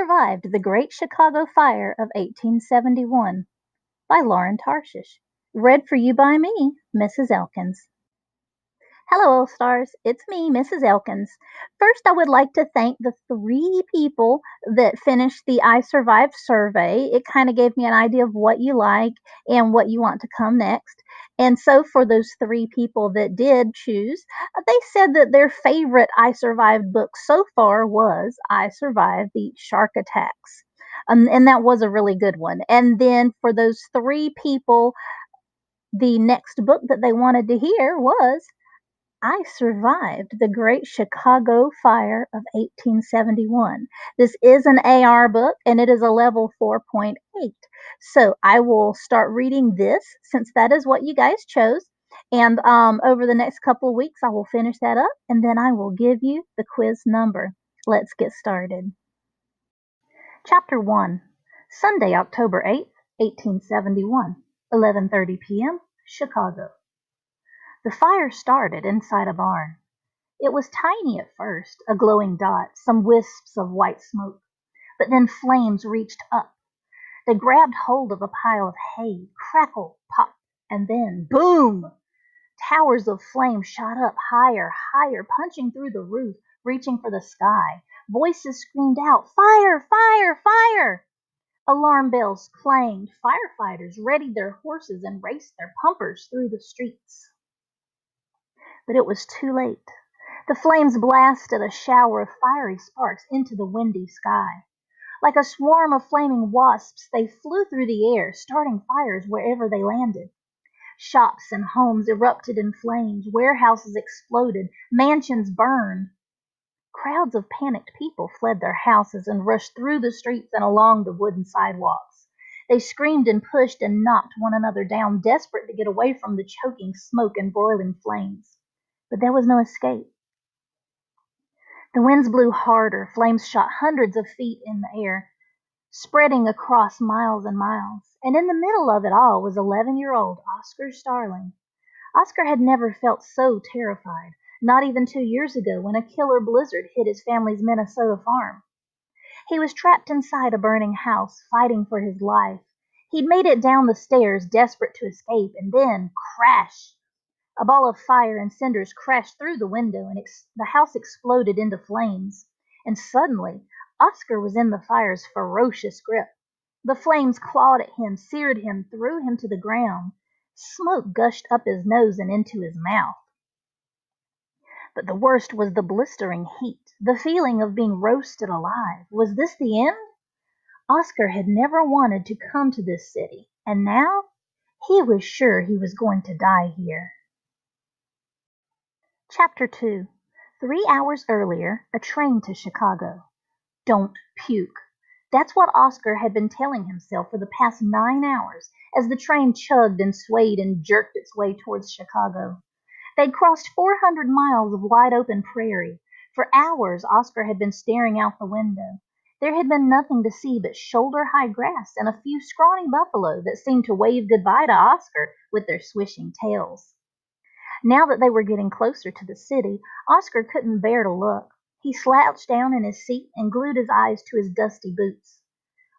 Survived the Great Chicago Fire of 1871 by Lauren Tarshish. Read for you by me, Mrs. Elkins. Hello, All Stars. It's me, Mrs. Elkins. First, I would like to thank the three people that finished the I Survived survey. It kind of gave me an idea of what you like and what you want to come next. And so, for those three people that did choose, they said that their favorite I Survived book so far was I Survived the Shark Attacks. And that was a really good one. And then for those three people, the next book that they wanted to hear was I Survived the Great Chicago Fire of 1871. This is an AR book and it is a level 4.8. So I will start reading this since that is what you guys chose. And over the next couple of weeks, I will finish that up and then I will give you the quiz number. Let's get started. Chapter 1, Sunday, October 8th, 1871, 11:30 p.m., Chicago. The fire started inside a barn. It was tiny at first, a glowing dot, some wisps of white smoke. But then flames reached up. They grabbed hold of a pile of hay, crackled, popped, and then boom! Towers of flame shot up higher, higher, punching through the roof, reaching for the sky. Voices screamed out, "Fire! Fire! Fire!" Alarm bells clanged. Firefighters readied their horses and raced their pumpers through the streets. But it was too late. The flames blasted a shower of fiery sparks into the windy sky. Like a swarm of flaming wasps, they flew through the air, starting fires wherever they landed. Shops and homes erupted in flames, warehouses exploded, mansions burned. Crowds of panicked people fled their houses and rushed through the streets and along the wooden sidewalks. They screamed and pushed and knocked one another down, desperate to get away from the choking smoke and broiling flames. But there was no escape. The winds blew harder, flames shot hundreds of feet in the air, spreading across miles and miles. And in the middle of it all was 11-year-old Oscar Starling. Oscar had never felt so terrified, not even 2 years ago when a killer blizzard hit his family's Minnesota farm. He was trapped inside a burning house, fighting for his life. He'd made it down the stairs, desperate to escape, and then, crash! A ball of fire and cinders crashed through the window, and the house exploded into flames. And suddenly, Oscar was in the fire's ferocious grip. The flames clawed at him, seared him, threw him to the ground. Smoke gushed up his nose and into his mouth. But the worst was the blistering heat, the feeling of being roasted alive. Was this the end? Oscar had never wanted to come to this city, and now he was sure he was going to die here. Chapter 2, 3 hours earlier, a train to Chicago. Don't puke. That's what Oscar had been telling himself for the past 9 hours as the train chugged and swayed and jerked its way towards Chicago. They'd crossed 400 miles of wide-open prairie. For hours, Oscar had been staring out the window. There had been nothing to see but shoulder-high grass and a few scrawny buffalo that seemed to wave goodbye to Oscar with their swishing tails. Now that they were getting closer to the city, Oscar couldn't bear to look. He slouched down in his seat and glued his eyes to his dusty boots.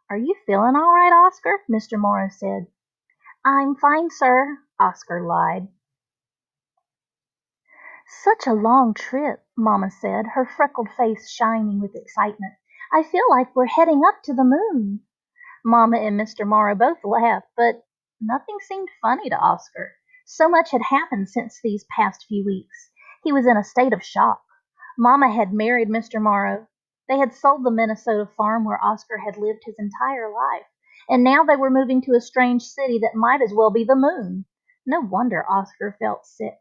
"Are you feeling all right, Oscar?" Mr. Morrow said. "I'm fine, sir," Oscar lied. "Such a long trip," Mama said, her freckled face shining with excitement. "I feel like we're heading up to the moon." Mama and Mr. Morrow both laughed, but nothing seemed funny to Oscar. So much had happened since these past few weeks. He was in a state of shock. Mama had married Mr. Morrow. They had sold the Minnesota farm where Oscar had lived his entire life, and now they were moving to a strange city that might as well be the moon. No wonder Oscar felt sick.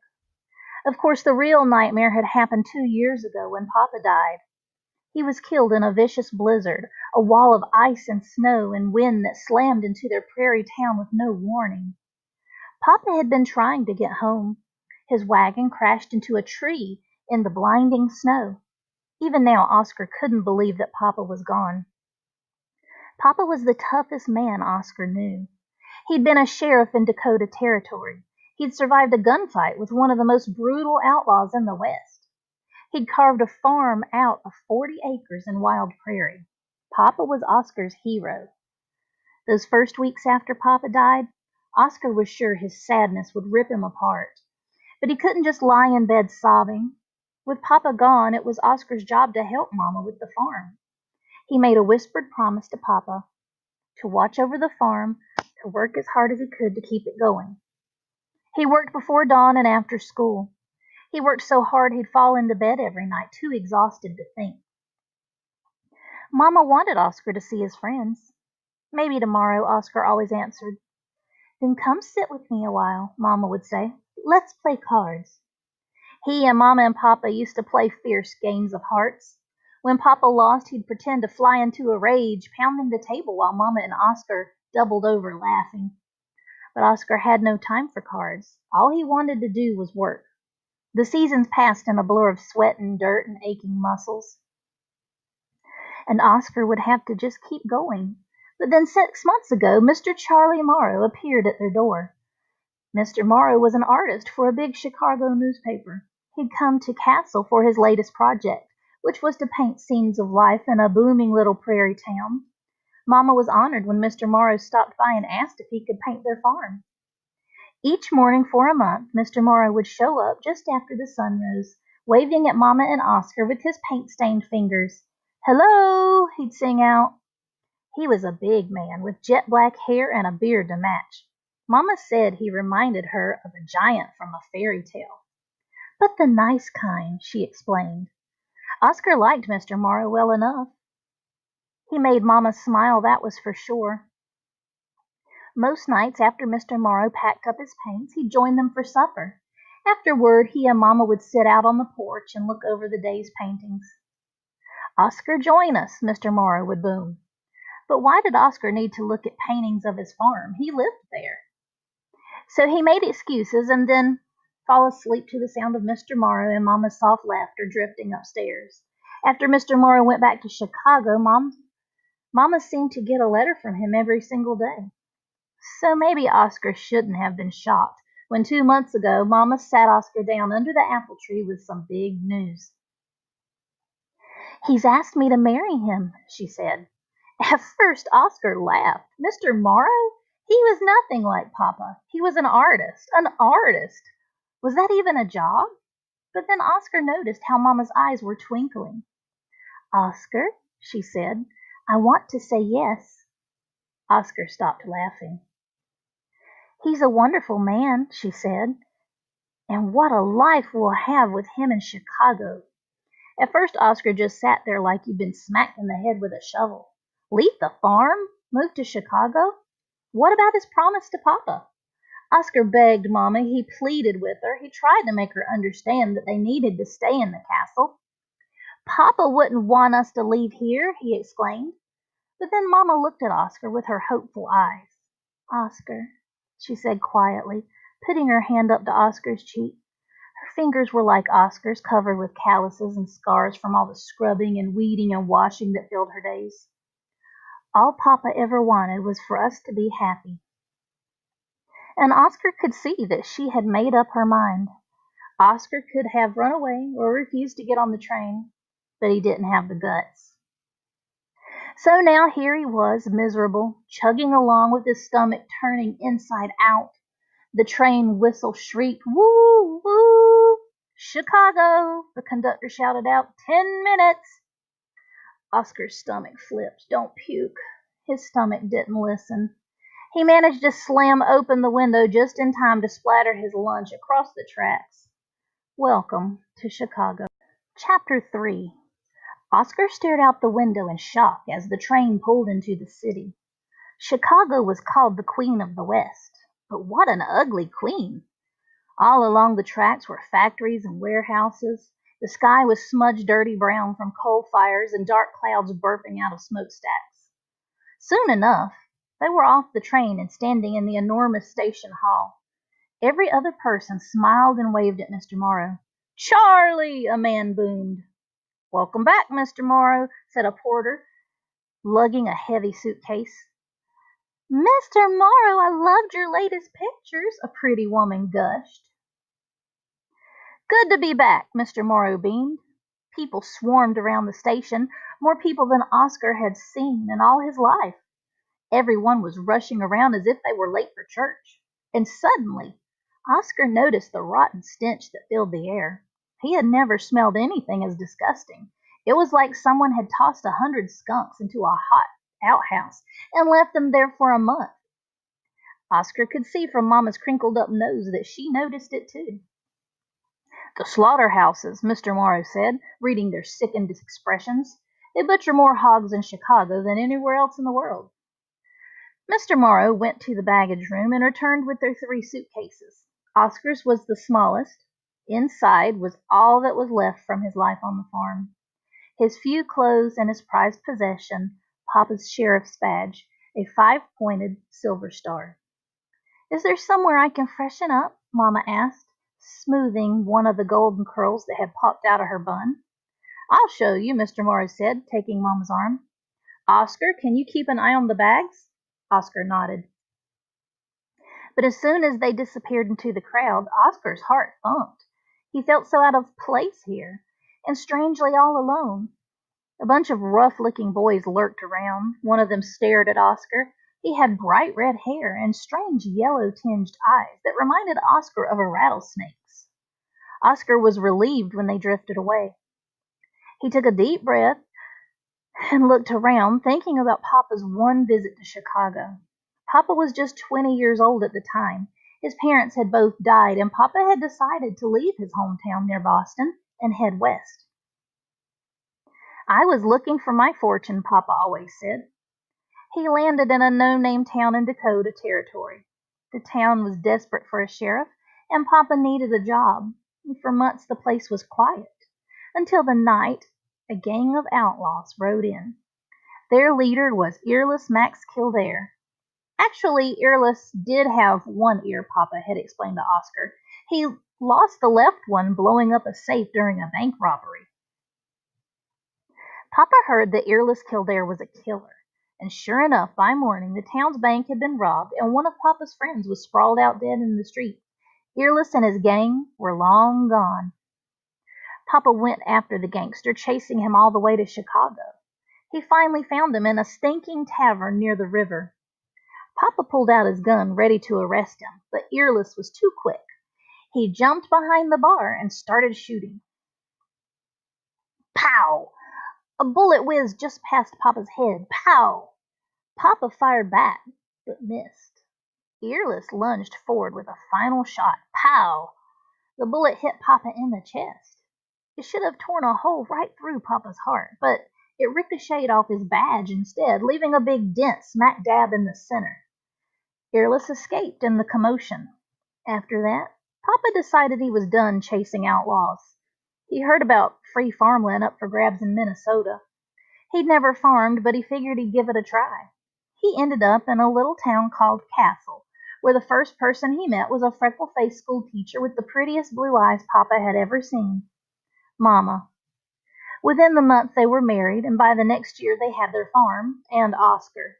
Of course, the real nightmare had happened 2 years ago when Papa died. He was killed in a vicious blizzard, a wall of ice and snow and wind that slammed into their prairie town with no warning. Papa had been trying to get home. His wagon crashed into a tree in the blinding snow. Even now, Oscar couldn't believe that Papa was gone. Papa was the toughest man Oscar knew. He'd been a sheriff in Dakota Territory. He'd survived a gunfight with one of the most brutal outlaws in the West. He'd carved a farm out of 40 acres in wild prairie. Papa was Oscar's hero. Those first weeks after Papa died, Oscar was sure his sadness would rip him apart. But he couldn't just lie in bed sobbing. With Papa gone, it was Oscar's job to help Mama with the farm. He made a whispered promise to Papa to watch over the farm, to work as hard as he could to keep it going. He worked before dawn and after school. He worked so hard he'd fall into bed every night, too exhausted to think. Mama wanted Oscar to see his friends. Maybe tomorrow, Oscar always answered. Then come sit with me a while, Mama would say. Let's play cards. He and Mama and Papa used to play fierce games of hearts. When Papa lost, he'd pretend to fly into a rage, pounding the table while Mama and Oscar doubled over laughing. But Oscar had no time for cards. All he wanted to do was work. The seasons passed in a blur of sweat and dirt and aching muscles. And Oscar would have to just keep going. But then 6 months ago, Mr. Charlie Morrow appeared at their door. Mr. Morrow was an artist for a big Chicago newspaper. He'd come to Castle for his latest project, which was to paint scenes of life in a booming little prairie town. Mama was honored when Mr. Morrow stopped by and asked if he could paint their farm. Each morning for a month, Mr. Morrow would show up just after the sun rose, waving at Mama and Oscar with his paint-stained fingers. "Hello," he'd sing out. He was a big man with jet-black hair and a beard to match. Mama said he reminded her of a giant from a fairy tale. But the nice kind, she explained. Oscar liked Mr. Morrow well enough. He made Mama smile, that was for sure. Most nights after Mr. Morrow packed up his paints, he'd join them for supper. Afterward, he and Mama would sit out on the porch and look over the day's paintings. "Oscar, join us," Mr. Morrow would boom. But why did Oscar need to look at paintings of his farm? He lived there. So he made excuses and then fall asleep to the sound of Mr. Morrow and Mama's soft laughter drifting upstairs. After Mr. Morrow went back to Chicago, Mama seemed to get a letter from him every single day. So maybe Oscar shouldn't have been shocked when 2 months ago Mama sat Oscar down under the apple tree with some big news. "He's asked me to marry him," she said. At first, Oscar laughed. Mr. Morrow? He was nothing like Papa. He was an artist. An artist! Was that even a job? But then Oscar noticed how Mama's eyes were twinkling. "Oscar," she said, "I want to say yes." Oscar stopped laughing. "He's a wonderful man," she said. "And what a life we'll have with him in Chicago." At first, Oscar just sat there like he'd been smacked in the head with a shovel. Leave the farm? Move to Chicago? What about his promise to Papa? Oscar begged Mama. He pleaded with her. He tried to make her understand that they needed to stay in the castle. "Papa wouldn't want us to leave here," he exclaimed. But then Mama looked at Oscar with her hopeful eyes. "Oscar," she said quietly, putting her hand up to Oscar's cheek. Her fingers were like Oscar's, covered with calluses and scars from all the scrubbing and weeding and washing that filled her days. "All Papa ever wanted was for us to be happy." And Oscar could see that she had made up her mind. Oscar could have run away or refused to get on the train, but he didn't have the guts. So now here he was, miserable, chugging along with his stomach turning inside out. The train whistle shrieked, "Woo, woo! Chicago!" the conductor shouted out, 10 minutes! Oscar's stomach flipped. Don't puke. His stomach didn't listen. He managed to slam open the window just in time to splatter his lunch across the tracks. Welcome to Chicago. Chapter 3. Oscar stared out the window in shock as the train pulled into the city. Chicago was called the Queen of the West. But what an ugly queen! All along the tracks were factories and warehouses. The sky was smudged dirty brown from coal fires and dark clouds burping out of smokestacks. Soon enough, they were off the train and standing in the enormous station hall. Every other person smiled and waved at Mr. Morrow. "Charlie!" a man boomed. "Welcome back, Mr. Morrow," said a porter, lugging a heavy suitcase. "Mr. Morrow, I loved your latest pictures," a pretty woman gushed. "Good to be back," Mr. Morrow beamed. People swarmed around the station, more people than Oscar had seen in all his life. Everyone was rushing around as if they were late for church. And suddenly, Oscar noticed the rotten stench that filled the air. He had never smelled anything as disgusting. It was like someone had tossed 100 skunks into a hot outhouse and left them there for a month. Oscar could see from Mama's crinkled up nose that she noticed it too. "The slaughterhouses," Mr. Morrow said, reading their sickened expressions. "They butcher more hogs in Chicago than anywhere else in the world." Mr. Morrow went to the baggage room and returned with their 3 suitcases. Oscar's was the smallest. Inside was all that was left from his life on the farm. His few clothes and his prized possession, Papa's sheriff's badge, a 5-pointed silver star. "Is there somewhere I can freshen up?" Mama asked, smoothing one of the golden curls that had popped out of her bun. "I'll show you," Mr. Morrow said, taking Mama's arm. "Oscar, can you keep an eye on the bags?" Oscar nodded. But as soon as they disappeared into the crowd, Oscar's heart thumped. He felt so out of place here, and strangely all alone. A bunch of rough-looking boys lurked around. One of them stared at Oscar. He had bright red hair and strange yellow-tinged eyes that reminded Oscar of a rattlesnake's. Oscar was relieved when they drifted away. He took a deep breath and looked around, thinking about Papa's one visit to Chicago. Papa was just 20 years old at the time. His parents had both died, and Papa had decided to leave his hometown near Boston and head west. "I was looking for my fortune," Papa always said. He landed in a no-name town in Dakota Territory. The town was desperate for a sheriff, and Papa needed a job. For months the place was quiet, until the night a gang of outlaws rode in. Their leader was Earless Max Kildare. Actually, Earless did have one ear, Papa had explained to Oscar. He lost the left one blowing up a safe during a bank robbery. Papa heard that Earless Kildare was a killer, and sure enough, by morning the town's bank had been robbed and one of Papa's friends was sprawled out dead in the street. Earless and his gang were long gone. Papa went after the gangster, chasing him all the way to Chicago. He finally found him in a stinking tavern near the river. Papa pulled out his gun, ready to arrest him, but Earless was too quick. He jumped behind the bar and started shooting. Pow! A bullet whizzed just past Papa's head. Pow! Papa fired back, but missed. Earless lunged forward with a final shot. Pow! The bullet hit Papa in the chest. It should have torn a hole right through Papa's heart, but it ricocheted off his badge instead, leaving a big dent smack dab in the center. Earless escaped in the commotion. After that, Papa decided he was done chasing outlaws. He heard about free farmland up for grabs in Minnesota. He'd never farmed, but he figured he'd give it a try. He ended up in a little town called Castle, where the first person he met was a freckle-faced schoolteacher with the prettiest blue eyes Papa had ever seen. Mama. Within the month they were married, and by the next year they had their farm and Oscar.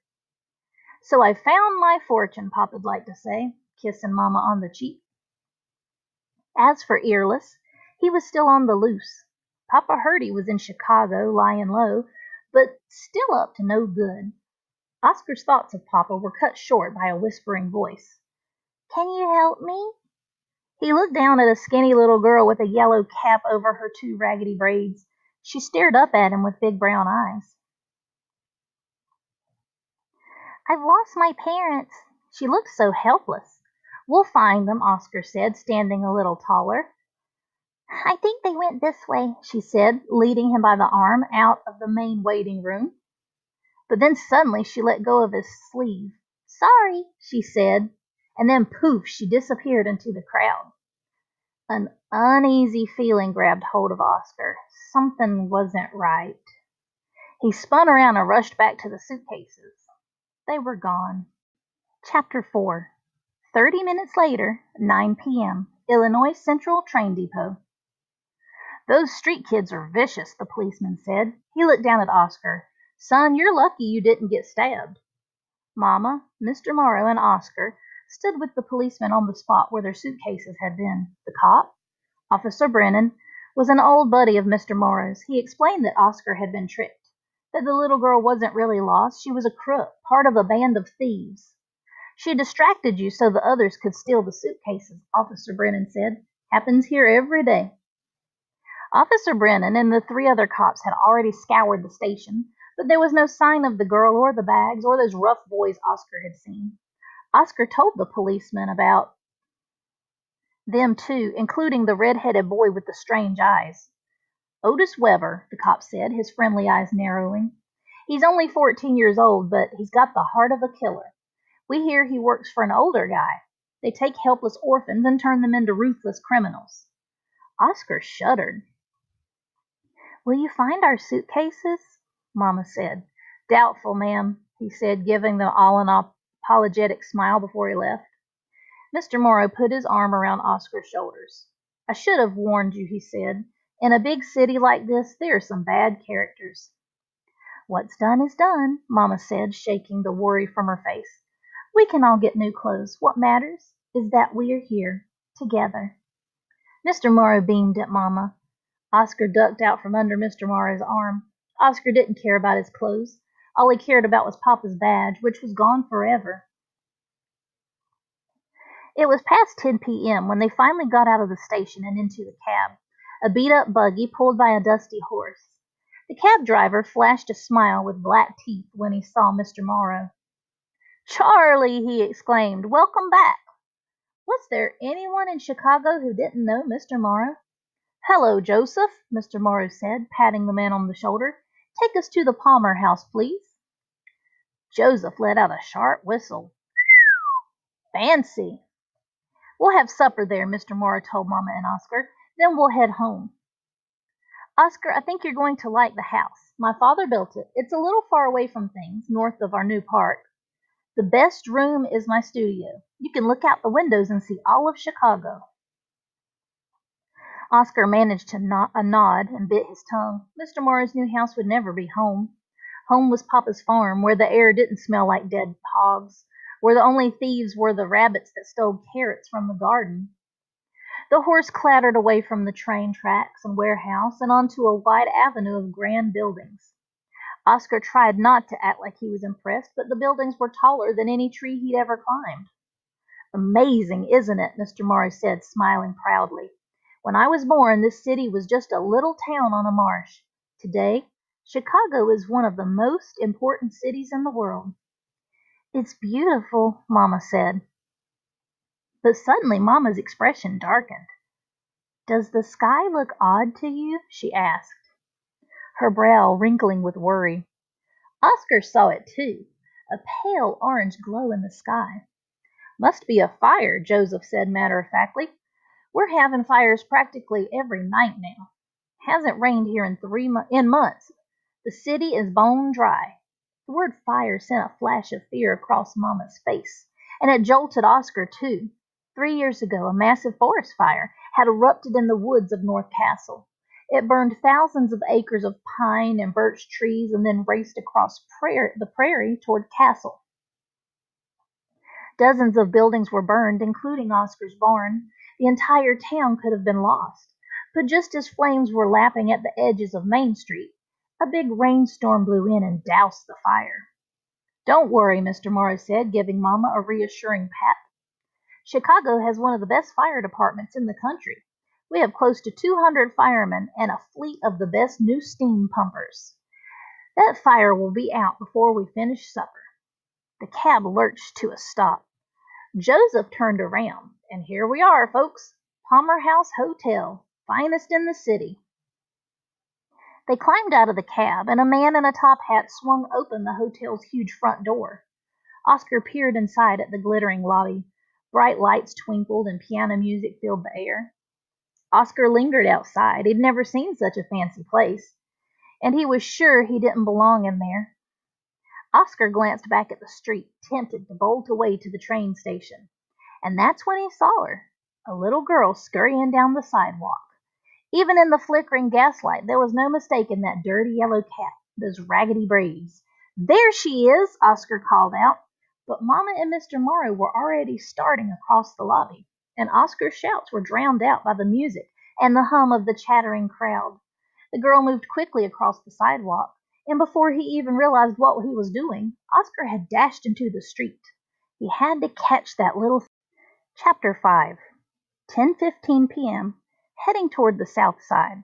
"So I found my fortune," Papa'd like to say, kissing Mama on the cheek. As for Earless, he was still on the loose. Papa heard he was in Chicago, lying low, but still up to no good. Oscar's thoughts of Papa were cut short by a whispering voice. "Can you help me?" He looked down at a skinny little girl with a yellow cap over her 2 raggedy braids. She stared up at him with big brown eyes. "I've lost my parents." She looked so helpless. "We'll find them," Oscar said, standing a little taller. "I think they went this way," she said, leading him by the arm out of the main waiting room. But then suddenly she let go of his sleeve. "Sorry," she said, and then poof, she disappeared into the crowd. An uneasy feeling grabbed hold of Oscar. Something wasn't right. He spun around and rushed back to the suitcases. They were gone. Chapter 4. 30 minutes later, 9 p.m., Illinois Central Train Depot. "Those street kids are vicious," the policeman said. He looked down at Oscar. "Son, you're lucky you didn't get stabbed." Mama, Mr. Morrow, and Oscar stood with the policeman on the spot where their suitcases had been. The cop, Officer Brennan, was an old buddy of Mr. Morrow's. He explained that Oscar had been tricked, that the little girl wasn't really lost, she was a crook, part of a band of thieves. She distracted you so the others could steal the suitcases, Officer Brennan said. Happens here every day. Officer Brennan and the 3 other cops had already scoured the station, but there was no sign of the girl or the bags or those rough boys Oscar had seen. Oscar told the policeman about them too, including the red-headed boy with the strange eyes. Otis Weber, the cop said, his friendly eyes narrowing. He's only 14 years old, but he's got the heart of a killer. We hear he works for an older guy. They take helpless orphans and turn them into ruthless criminals. Oscar shuddered. Will you find our suitcases? Mama said. Doubtful, ma'am, he said, giving them all an apologetic smile before he left. Mr. Morrow put his arm around Oscar's shoulders. I should have warned you, he said. In a big city like this, there are some bad characters. What's done is done, Mama said, shaking the worry from her face. We can all get new clothes. What matters is that we are here, together. Mr. Morrow beamed at Mama. Oscar ducked out from under Mr. Morrow's arm. Oscar didn't care about his clothes. All he cared about was Papa's badge, which was gone forever. It was past 10 p.m. when they finally got out of the station and into the cab, a beat-up buggy pulled by a dusty horse. The cab driver flashed a smile with black teeth when he saw Mr. Morrow. Charlie, he exclaimed, welcome back. Was there anyone in Chicago who didn't know Mr. Morrow? Hello, Joseph, Mr. Morrow said, patting the man on the shoulder. Take us to the Palmer house, please. Joseph let out a sharp whistle. Fancy. We'll have supper there, Mr. Morrow told Mama and Oscar. Then we'll head home. Oscar, I think you're going to like the house. My father built it. It's a little far away from things, north of our new park. The best room is my studio. You can look out the windows and see all of Chicago. Oscar managed a nod and bit his tongue. Mr. Morrow's new house would never be home. Home was Papa's farm, where the air didn't smell like dead hogs, where the only thieves were the rabbits that stole carrots from the garden. The horse clattered away from the train tracks and warehouse and onto a wide avenue of grand buildings. Oscar tried not to act like he was impressed, but the buildings were taller than any tree he'd ever climbed. Amazing, isn't it? Mr. Morrow said, smiling proudly. When I was born, this city was just a little town on a marsh. Today, Chicago is one of the most important cities in the world. It's beautiful, Mama said. But suddenly Mama's expression darkened. Does the sky look odd to you? She asked, her brow wrinkling with worry. Oscar saw it too, a pale orange glow in the sky. Must be a fire, Joseph said matter-of-factly. We're having fires practically every night now. Hasn't rained here in months. The city is bone dry. The word fire sent a flash of fear across Mama's face, and it jolted Oscar too. 3 years ago, a massive forest fire had erupted in the woods of North Castle. It burned thousands of acres of pine and birch trees and then raced across the prairie toward Castle. Dozens of buildings were burned, including Oscar's barn. The entire town could have been lost. But just as flames were lapping at the edges of Main Street, a big rainstorm blew in and doused the fire. Don't worry, Mr. Morrow said, giving Mama a reassuring pat. Chicago has one of the best fire departments in the country. We have close to 200 firemen and a fleet of the best new steam pumpers. That fire will be out before we finish supper. The cab lurched to a stop. Joseph turned around, and here we are, folks. Palmer House Hotel, finest in the city. They climbed out of the cab, and a man in a top hat swung open the hotel's huge front door. Oscar peered inside at the glittering lobby. Bright lights twinkled and piano music filled the air. Oscar lingered outside. He'd never seen such a fancy place, and he was sure he didn't belong in there. Oscar glanced back at the street, tempted to bolt away to the train station. And that's when he saw her, a little girl scurrying down the sidewalk. Even in the flickering gaslight, there was no mistaking that dirty yellow cap, those raggedy braids. There she is, Oscar called out. But Mama and Mr. Morrow were already starting across the lobby, and Oscar's shouts were drowned out by the music and the hum of the chattering crowd. The girl moved quickly across the sidewalk, and before he even realized what he was doing, Oscar had dashed into the street. He had to catch that little. Chapter 5. 10:15 p.m. Heading toward the south side.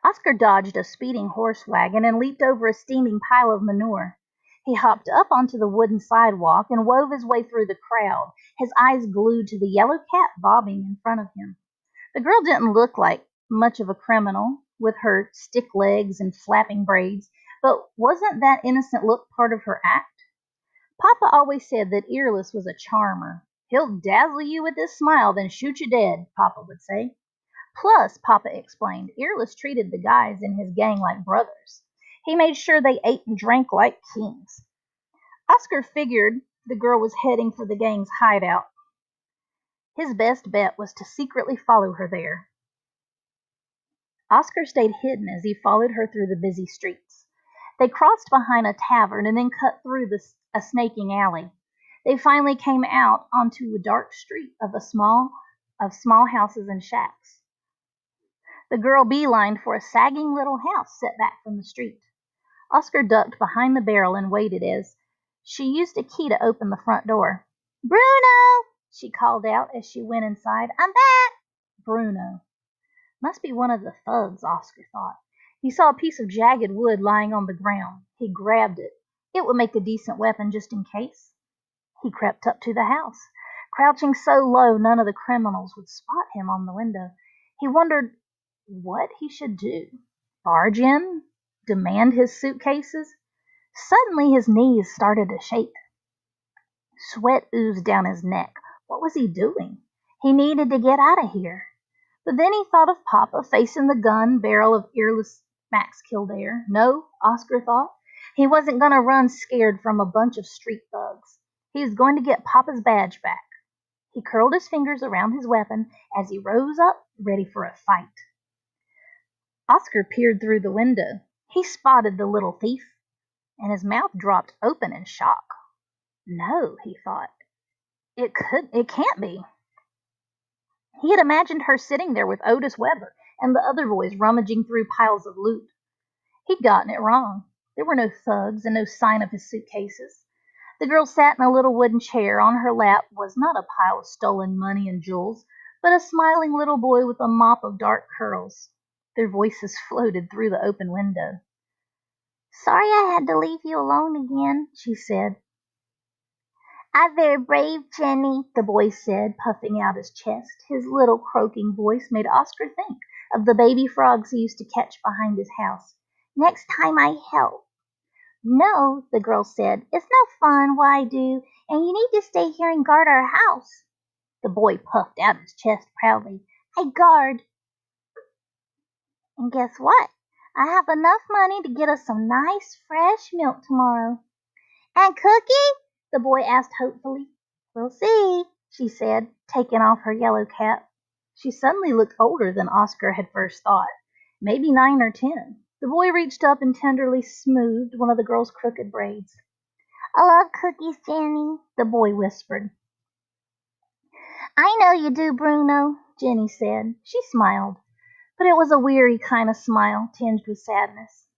Oscar dodged a speeding horse wagon and leaped over a steaming pile of manure. He hopped up onto the wooden sidewalk and wove his way through the crowd, his eyes glued to the yellow cat bobbing in front of him. The girl didn't look like much of a criminal, with her stick legs and flapping braids, but wasn't that innocent look part of her act? Papa always said that Earless was a charmer. He'll dazzle you with his smile, then shoot you dead, Papa would say. Plus, Papa explained, Earless treated the guys in his gang like brothers. He made sure they ate and drank like kings. Oscar figured the girl was heading for the gang's hideout. His best bet was to secretly follow her there. Oscar stayed hidden as he followed her through the busy streets. They crossed behind a tavern and then cut through a snaking alley. They finally came out onto a dark street of small houses and shacks. The girl beelined for a sagging little house set back from the street. Oscar ducked behind the barrel and waited as she used a key to open the front door. "Bruno!" she called out as she went inside. "I'm back!" Bruno. Must be one of the thugs, Oscar thought. He saw a piece of jagged wood lying on the ground. He grabbed it. It would make a decent weapon just in case. He crept up to the house. Crouching so low none of the criminals would spot him on the window, he wondered what he should do. Barge in? Demand his suitcases? Suddenly his knees started to shake. Sweat oozed down his neck. What was he doing? He needed to get out of here. But then he thought of Papa facing the gun barrel of Earless Max Kildare. No, Oscar thought. He wasn't going to run scared from a bunch of street thugs. He was going to get Papa's badge back. He curled his fingers around his weapon as he rose up, ready for a fight. Oscar peered through the window. He spotted the little thief, and his mouth dropped open in shock. No, he thought. It can't be. He had imagined her sitting there with Otis Weber and the other boys rummaging through piles of loot. He'd gotten it wrong. There were no thugs and no sign of his suitcases. The girl sat in a little wooden chair. On her lap was not a pile of stolen money and jewels, but a smiling little boy with a mop of dark curls. Their voices floated through the open window. "Sorry I had to leave you alone again," she said. "I'm very brave, Jenny," the boy said, puffing out his chest. His little croaking voice made Oscar think of the baby frogs he used to catch behind his house. "Next time I help." "No," the girl said. "It's no fun what I do, and you need to stay here and guard our house." The boy puffed out his chest proudly. "I guard. And guess what? I have enough money to get us some nice fresh milk tomorrow." "And Cookie?" the boy asked hopefully. "We'll see," she said, taking off her yellow cap. She suddenly looked older than Oscar had first thought, maybe 9 or 10. The boy reached up and tenderly smoothed one of the girl's crooked braids. "I love cookies, Jenny," the boy whispered. "I know you do, Bruno," Jenny said. She smiled, but it was a weary kind of smile, tinged with sadness.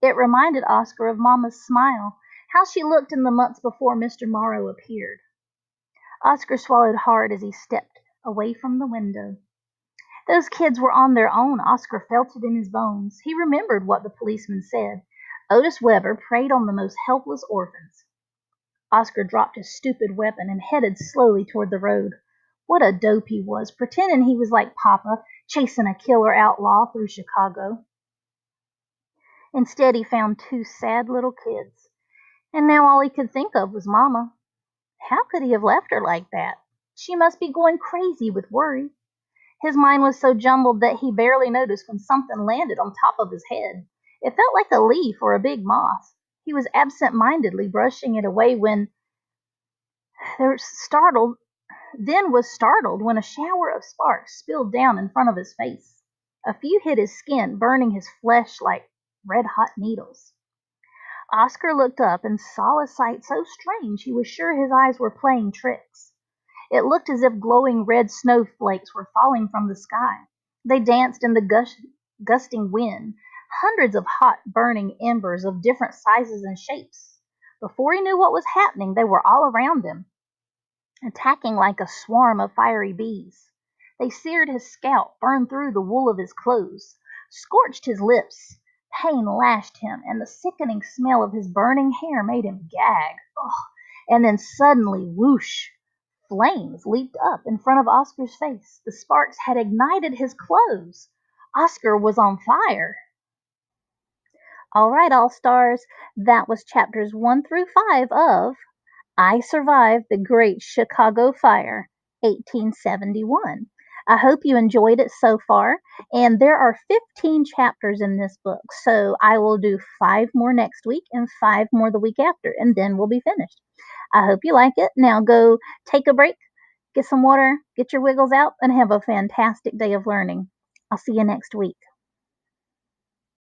It reminded Oscar of Mama's smile, how she looked in the months before Mr. Morrow appeared. Oscar swallowed hard as he stepped away from the window. Those kids were on their own. Oscar felt it in his bones. He remembered what the policeman said. Otis Weber preyed on the most helpless orphans. Oscar dropped his stupid weapon and headed slowly toward the road. What a dope he was, pretending he was like Papa, chasing a killer outlaw through Chicago. Instead, he found 2 sad little kids. And now all he could think of was Mama. How could he have left her like that? She must be going crazy with worry. His mind was so jumbled that he barely noticed when something landed on top of his head. It felt like a leaf or a big moth. He was absent-mindedly brushing it away when was startled when a shower of sparks spilled down in front of his face. A few hit his skin, burning his flesh like red-hot needles. Oscar looked up and saw a sight so strange he was sure his eyes were playing tricks. It looked as if glowing red snowflakes were falling from the sky. They danced in the gusting wind, hundreds of hot, burning embers of different sizes and shapes. Before he knew what was happening, they were all around him, attacking like a swarm of fiery bees. They seared his scalp, burned through the wool of his clothes, scorched his lips. Pain lashed him, and the sickening smell of his burning hair made him gag. Ugh. And then suddenly, whoosh! Flames leaped up in front of Oscar's face. The sparks had ignited his clothes. Oscar was on fire. All right, All Stars, that was chapters 1 through 5 of I Survived the Great Chicago Fire, 1871. I hope you enjoyed it so far, and there are 15 chapters in this book, so I will do 5 more next week and 5 more the week after, and then we'll be finished. I hope you like it. Now go take a break, get some water, get your wiggles out, and have a fantastic day of learning. I'll see you next week.